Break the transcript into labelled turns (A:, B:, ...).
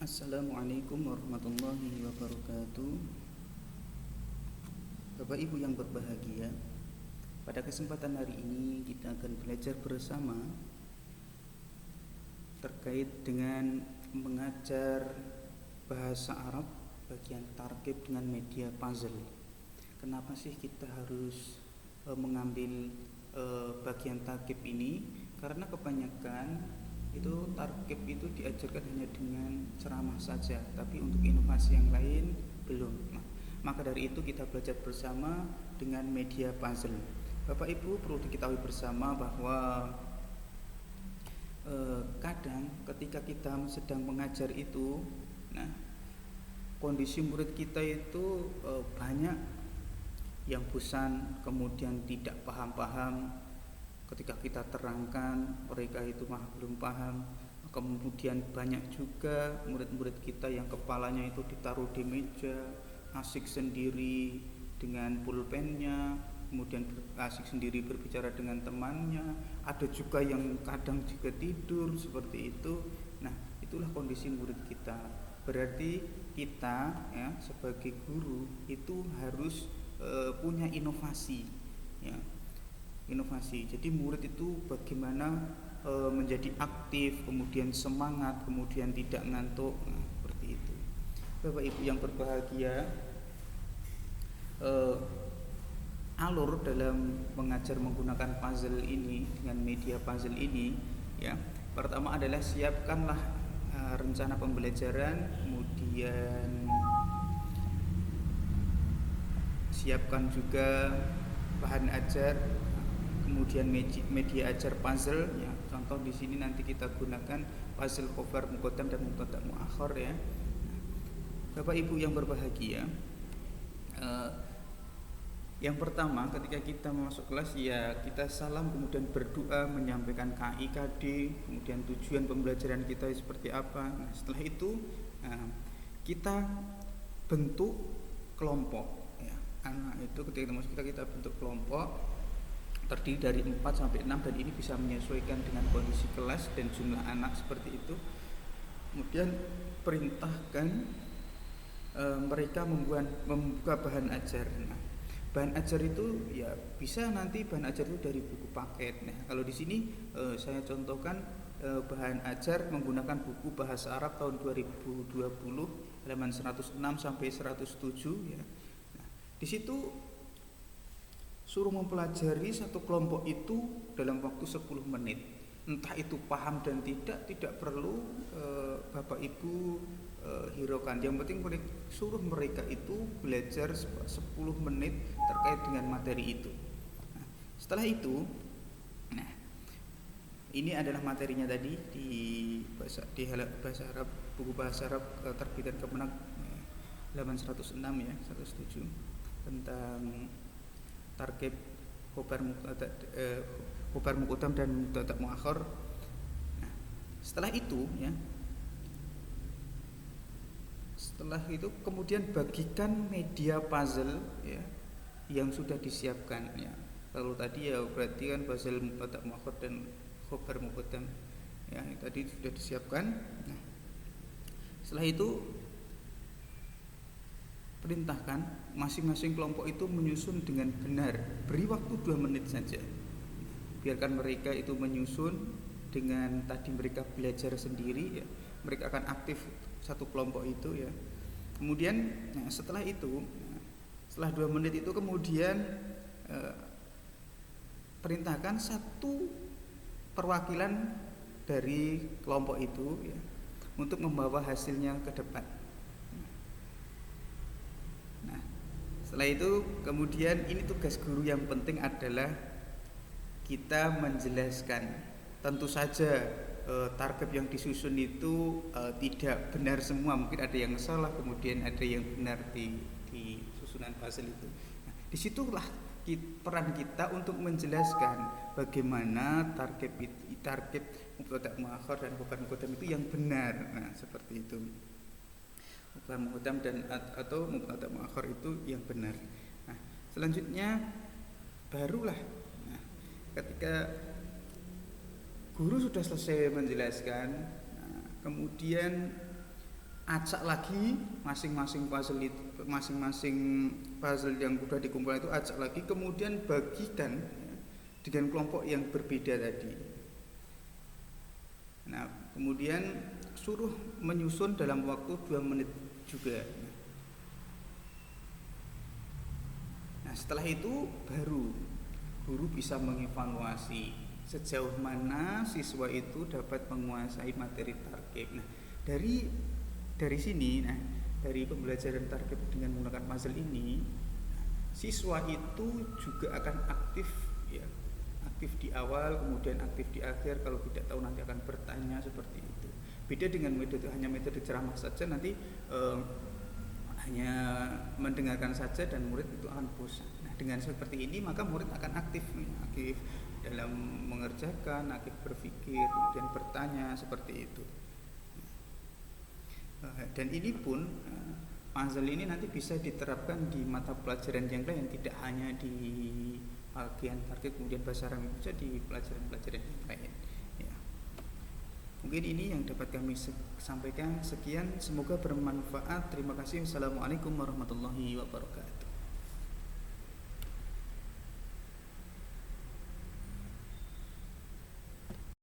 A: Assalamualaikum warahmatullahi wabarakatuh. Bapak Ibu yang berbahagia, pada kesempatan hari ini kita akan belajar bersama terkait dengan mengajar bahasa Arab bagian tarkib dengan media puzzle. Kenapa sih kita harus mengambil bagian tarkib ini? Karena kebanyakan itu tarkib itu diajarkan hanya dengan ceramah saja, tapi untuk inovasi yang lain belum. Maka dari itu kita belajar bersama dengan media puzzle. Bapak Ibu perlu diketahui bersama bahwa kadang ketika kita sedang mengajar itu, kondisi murid kita itu banyak yang bosan, kemudian tidak paham-paham. Ketika kita terangkan, mereka itu malah belum paham. Kemudian banyak juga murid-murid kita yang kepalanya itu ditaruh di meja, asik sendiri dengan pulpennya, kemudian asik sendiri berbicara dengan temannya. Ada juga yang kadang juga tidur seperti itu. Nah, itulah kondisi murid kita. Berarti kita ya sebagai guru itu harus punya inovasi ya. Inovasi. Jadi murid itu bagaimana menjadi aktif, kemudian semangat, kemudian tidak ngantuk. Nah, seperti itu. Bapak Ibu yang berbahagia, alur dalam mengajar menggunakan puzzle ini dengan media puzzle ini ya. Pertama adalah siapkanlah rencana pembelajaran, kemudian siapkan juga bahan ajar, kemudian media ajar puzzle ya. Contoh di sini nanti kita gunakan puzzle khobar muqaddam dan mubtada muakhar ya. Bapak Ibu yang berbahagia, yang pertama ketika kita masuk kelas ya kita salam, kemudian berdoa, menyampaikan KIKD, kemudian tujuan pembelajaran kita seperti apa. Nah, setelah itu kita bentuk kelompok ya. Anak itu ketika masuk kita bentuk kelompok terdiri dari 4 sampai 6 dan ini bisa menyesuaikan dengan kondisi kelas dan jumlah anak seperti itu. Kemudian perintahkan mereka membuka bahan ajar. Nah, bahan ajar itu ya bisa nanti bahan ajar itu dari buku paket. Nah, kalau di sini saya contohkan bahan ajar menggunakan buku bahasa Arab tahun 2020 halaman 106 sampai 107 ya. Nah, di situ suruh mempelajari satu kelompok itu dalam waktu 10 menit. Entah itu paham dan tidak perlu Bapak Ibu hiraukan. Yang penting suruh mereka itu belajar 10 menit terkait dengan materi itu. Nah, setelah itu, ini adalah materinya tadi di bahasa Arab, buku bahasa Arab terbitan Kemenak halaman 106 ya, 107 tentang tarkib khobar muqaddam dan mubtada muakhar. Nah, setelah itu kemudian bagikan media puzzle ya yang sudah disiapkan ya. Kalau tadi ya berarti kan puzzle mubtada muakhar dan khobar muqaddam ya, ini tadi sudah disiapkan. Nah, setelah itu perintahkan masing-masing kelompok itu menyusun dengan benar. Beri waktu 2 menit saja. Biarkan mereka itu menyusun dengan tadi mereka belajar sendiri ya. Mereka akan aktif satu kelompok itu ya. Kemudian setelah itu, setelah 2 menit itu kemudian perintahkan satu perwakilan dari kelompok itu ya untuk membawa hasilnya ke depan. Nah, setelah itu kemudian ini tugas guru yang penting adalah kita menjelaskan. Tentu saja target yang disusun itu tidak benar semua, mungkin ada yang salah, kemudian ada yang benar di susunan puzzle itu. Nah, disitulah peran kita untuk menjelaskan bagaimana target mubtada muakhar dan khobar muqaddam itu yang benar. Nah, seperti itu. Khobar muqaddam dan atau mubtada muakhar itu yang benar. Nah, selanjutnya barulah ketika guru sudah selesai menjelaskan, kemudian acak lagi masing-masing puzzle yang sudah dikumpulkan itu, acak lagi, kemudian bagikan dengan kelompok yang berbeda tadi. Nah, kemudian suruh menyusun dalam waktu 2 menit juga. Nah, setelah itu baru guru bisa mengevaluasi sejauh mana siswa itu dapat menguasai materi target. Nah, dari sini, dari pembelajaran target dengan menggunakan puzzle ini, siswa itu juga akan aktif, ya, aktif di awal, kemudian aktif di akhir. Kalau tidak tahu nanti akan bertanya, seperti itu. Beda dengan hanya metode ceramah saja, nanti hanya mendengarkan saja dan murid itu akan bosan. Nah, dengan seperti ini maka murid akan aktif dalam mengerjakan, aktif berpikir, kemudian bertanya, seperti itu. Dan ini pun puzzle ini nanti bisa diterapkan di mata pelajaran yang lain, tidak hanya di bagian target kemudian bahasa Arab, bisa di pelajaran-pelajaran yang lain, ya. Mungkin ini yang dapat kami sampaikan. Sekian, semoga bermanfaat. Terima kasih. Assalamualaikum warahmatullahi wabarakatuh.